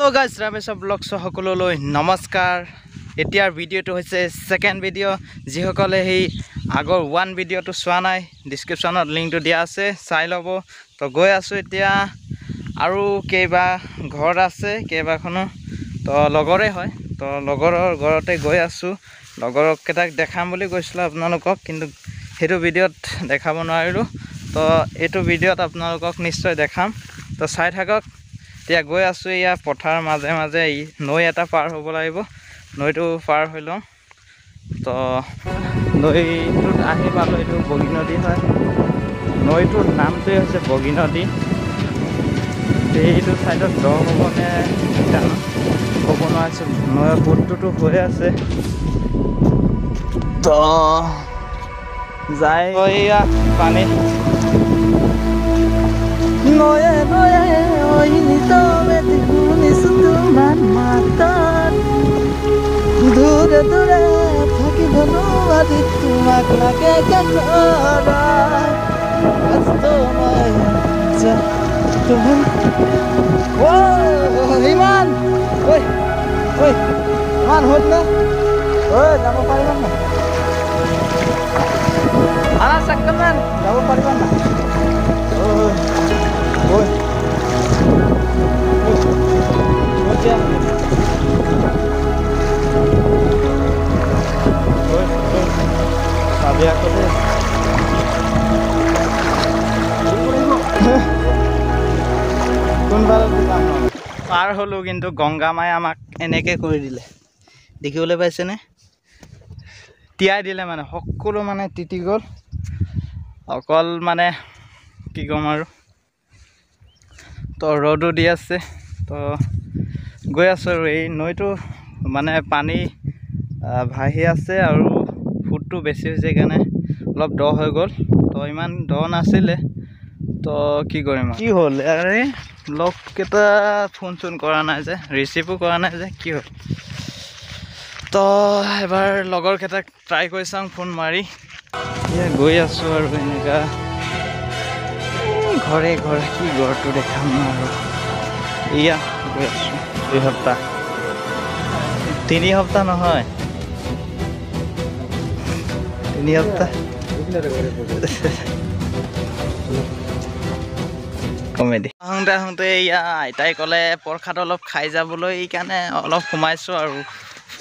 So guys, Rameswar vlog সকললৈ নমস্কাৰ। এতিয়াৰ ভিডিওটো হৈছে সেকেন্ড ভিডিও। যিসকলে সেই আগৰ ওয়ান ভিডিওটো চোৱা নাই, ডেসক্ৰিপচনত লিংকটো দিয়া আছে, চাই ল'ব। তো গৈ আছো এতিয়া, আৰু কেইবা ঘৰ আছে, কেইবাখনো তো লগৰে হয়। তো লগৰৰ ঘৰতে গৈ আছো। লগৰক কেটাক দেখাম বুলি কৈছিল আপোনালোকক, কিন্তু হেতু ভিডিওত দেখাব নোৱাৰিলো। তো এইটো ভিডিওত আপোনালোকক নিশ্চয় দেখাম। তো চাই থাকক। এতিয়া গৈ আছো, ইয়া পথাৰ মাজে মাজে নৈ এটা পাৰ হ'ব লাগিব। নৈটো পাৰ হৈ লওঁ। তো নৈটোত আহি পালো, এইটো বগী নদী হয়। নৈটোৰ নামটোৱে হৈছে বগী নদী। এইটো চাইডত দ হ'বনে জানো, ক'ব নোৱাৰিছোঁ। নৈৰ সোঁতটোতো হৈ আছে, তো যায় এয়া পানী। নয়ে নয়ে ঐ নিতমে শুনিছো তোমাৰ মাতত, দূৰে দূৰে থাকিব নোৱাৰি তোমাক লাগে ইমান ঐ ঐ ইমান হ'ল নে? ঐ যাব পাৰিবা নাই? আনা চাকমান যাব পাৰিবা নাই? ঐ পাৰ হলো, কিন্তু গংগা মায়ে আমাক এনেকে কৰি দিলে, দেখিবলৈ পাইছেনে? তিয়াই দিলে, মানে সকলো মানে তিতি গ'ল। অকল মানে কি ক'ম আৰু, তো ৰ'দো দি আছে। তো গৈ আছো, আৰু এই নৈটো মানে পানী ভাহি আছে, আৰু ফুটটো বেছি হৈছে কাৰণে অলপ দ হৈ গ'ল। তো ইমান দ নাছিলে। তো কি কৰিম, কি হ'ল আৰে লগকেইটা ফোন চোন কৰা নাই যে, ৰিচিভো কৰা নাই যে, কি হ'ল? তো এবাৰ লগৰকেইটাক ট্ৰাই কৰি চাওঁ ফোন মাৰি। এতিয়া গৈ আছো আৰু এনেকা ঘৰে ঘৰে, কি ঘৰটো দেখাম আৰু। এয়া গৈ আছো, 2 সপ্তাহ 3 সপ্তাহ নহয়, 3 সপ্তাহ কমেডি। আহোঁতে এয়া আইতাই ক'লে প্ৰসাদ অলপ খাই যাবলৈ, এইকাৰণে অলপ সোমাইছো আৰু।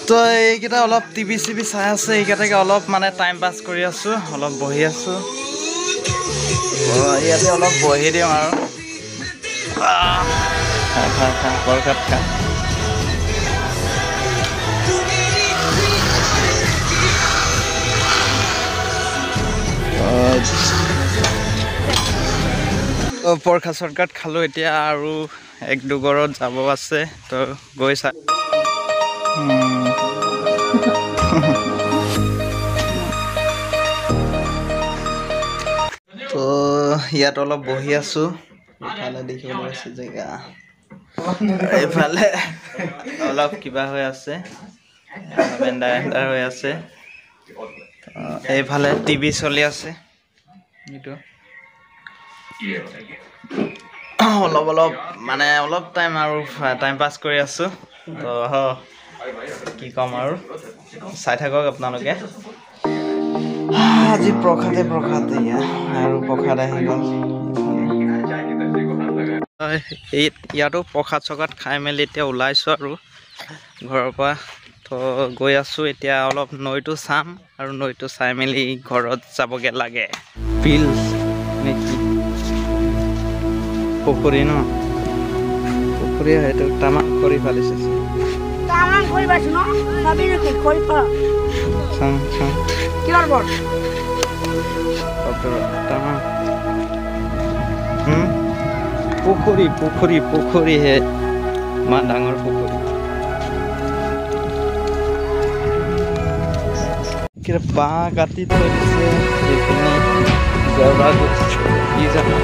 তো এইকেইটা অলপ টিভি চিভি চাই আছে, এইকেইটাকে অলপ মানে টাইম পাছ কৰি আছো, অলপ বহি আছো। ইয়াতে অলপ বহি দিওঁ আৰু প্ৰসাদ খা। প্ৰসাদ চৰকাত খালো। এতিয়া আৰু 1-2 ঘৰত যাব আছে, তো গৈ চা। তো ইয়াত অলপ বহি আছো, ইফালে দেখিবলৈ আছে জেগা, এইফালে অলপ কিবা হৈ আছে, এণ্ডাৰ হৈ আছে। এইফালে টিভি চলি আছে, এইটো অলপ অলপ মানে অলপ টাইম আৰু টাইম পাছ কৰি আছো। তো কি ক'ম আৰু, চাই থাকক আপোনালোকে। আজি প্ৰসাদ এয়া, আৰু প্ৰসাদ আহি গ'ল। ইয়াতো প্ৰসাদ চসাদ খাই মেলি এতিয়া ওলাইছো আৰু ঘৰৰ পৰা। তো গৈ আছো এতিয়া, অলপ নৈটো চাম, আৰু নৈটো চাই মেলি ঘৰত যাবগে লাগে। বিল নেকি, পুখুৰী ন? পুখুৰী হয়তো, তামাম কৰি ফালিছে। পুখুৰী পুখুৰী পুখুৰী হে, ইমান ডাঙৰ পুখুৰী। কিবা বাঁহ কাটি থৈ দিছে, এইপিনে জেওৰা কি জানো।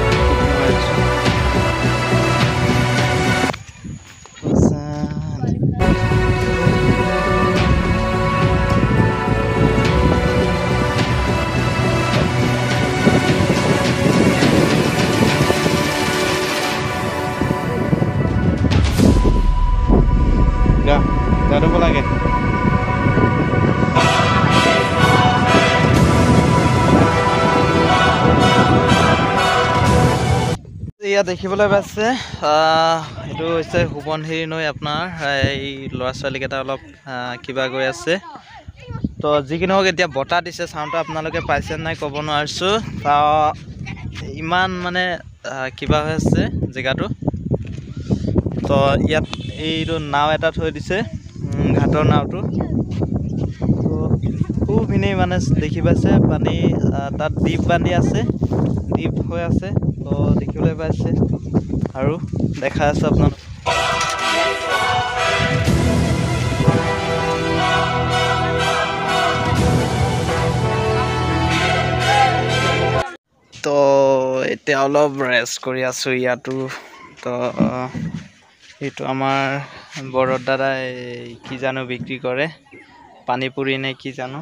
ইয়া দেখিবলৈ পাইছে এইটো হৈছে সুবনহিৰি নৈ আপোনাৰ এই ল'ৰা ছোৱালীকেইটা অলপ কিবা গৈ আছে তো যিকি নহওক এতিয়া বতাহ দিছে চাউণ্ডটো আপোনালোকে পাইছে নাই ক'ব নোৱাৰিছোঁ ইমান মানে কিবা হৈ আছে জেগাটো তো ইয়াত এইটো নাও এটা থৈ দিছে ঘাটৰ নাওটো তো খুব ভিনেই মানে দেখি পাইছে পানী তাত দ্বীপ বান্ধি আছে দ্বীপ হৈ আছে তো দেখিবলৈ পাইছে আৰু দেখা আছে আপোনালোক তো এতিয়া অলপ ৰেষ্ট কৰি আছোঁ ইয়াতো তো এইটো আমাৰ বৰত দাদাই কি জানো বিক্ৰী কৰে পানী পুৰি নে কি জানো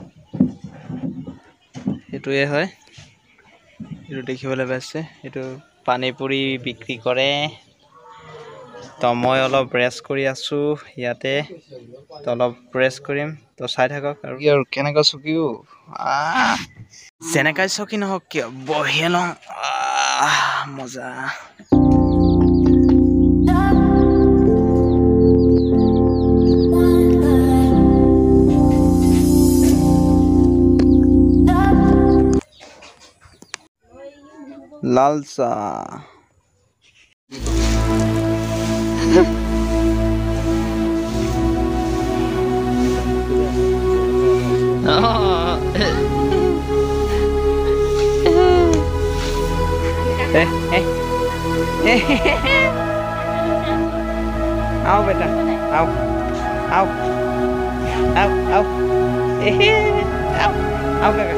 সেইটোৱে হয় এইটো দেখিবলৈ পাইছে এইটো পানী পুৰি বিক্ৰী কৰে তো মই অলপ ৰেষ্ট কৰি আছোঁ ইয়াতে তো অলপ ৰেষ্ট কৰিম তো চাই থাকক আৰু কেনেকুৱা চকীও যেনেকাই চকী নহওক কিয় বহিয়ে লওঁ মজা লাল চাহ आओ बेटा आओ आओ आओ आओ आओ आओ काका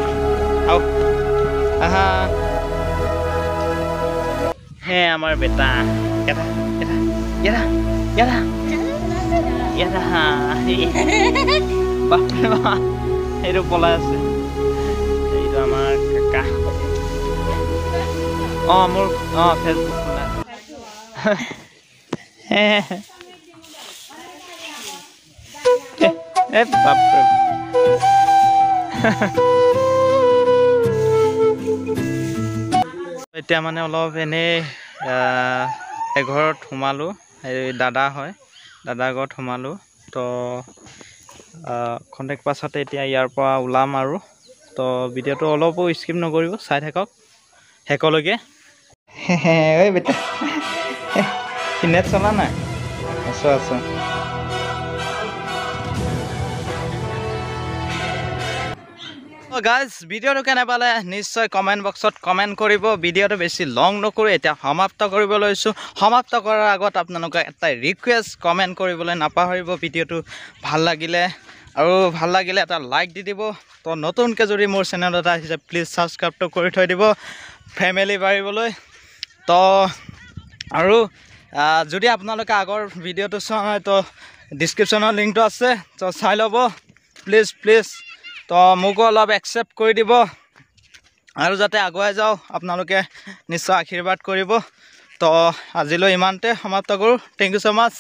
आओ हे हमार बेटा येरा येरा येरा येरा बाप रे बाप এইটো পলাই আছে এইটো আমাৰ কাকা মোৰ ফেচবুক খোলা বাপ ৰে এতিয়া মানে অলপ এনেই এঘৰত সোমালোঁ এই দাদা হয় দাদাৰ ঘৰত সোমালোঁ তো খন্তেক পাছতে এতিয়া ইয়াৰ পৰা ওলাম আৰু তো ভিডিঅ'টো অলপো স্কিপ নকৰিব চাই থাকক শেষলৈকে ঐ বেটা নেট চলা নাই আছোঁ আছোঁ গাইজ ভিডিঅ'টো কেনে পালে নিশ্চয় কমেণ্ট বক্সত কমেণ্ট কৰিব ভিডিঅ'টো বেছি লং নকৰোঁ এতিয়া সমাপ্ত কৰিব লৈছোঁ সমাপ্ত কৰাৰ আগত আপোনালোকে এটা ৰিকুৱেষ্ট কমেণ্ট কৰিবলৈ নাপাহৰিব ভিডিঅ'টো ভাল লাগিলে আৰু ভাল লাগিলে এটা লাইক দি দিব তো নতুনকৈ যদি মোৰ চেনেল এটা আহিছে প্লিজ ছাবস্ক্ৰাইবটো কৰি থৈ দিব ফেমিলি বাঢ়িবলৈ তো আৰু যদি আপোনালোকে আগৰ ভিডিঅ'টো চোৱা হয় তো ডিছক্ৰিপশ্যনৰ লিংকটো আছে তো চাই ল'ব প্লিজ তো মোকো অলপ একচেপ্ট কৰি দিব আৰু যাতে আগুৱাই যাওঁ আপোনালোকে নিশ্চয় আশীৰ্বাদ কৰিব তো আজিলৈ ইমানতে সমাপ্ত কৰোঁ থেংক ইউ ছ' মাছ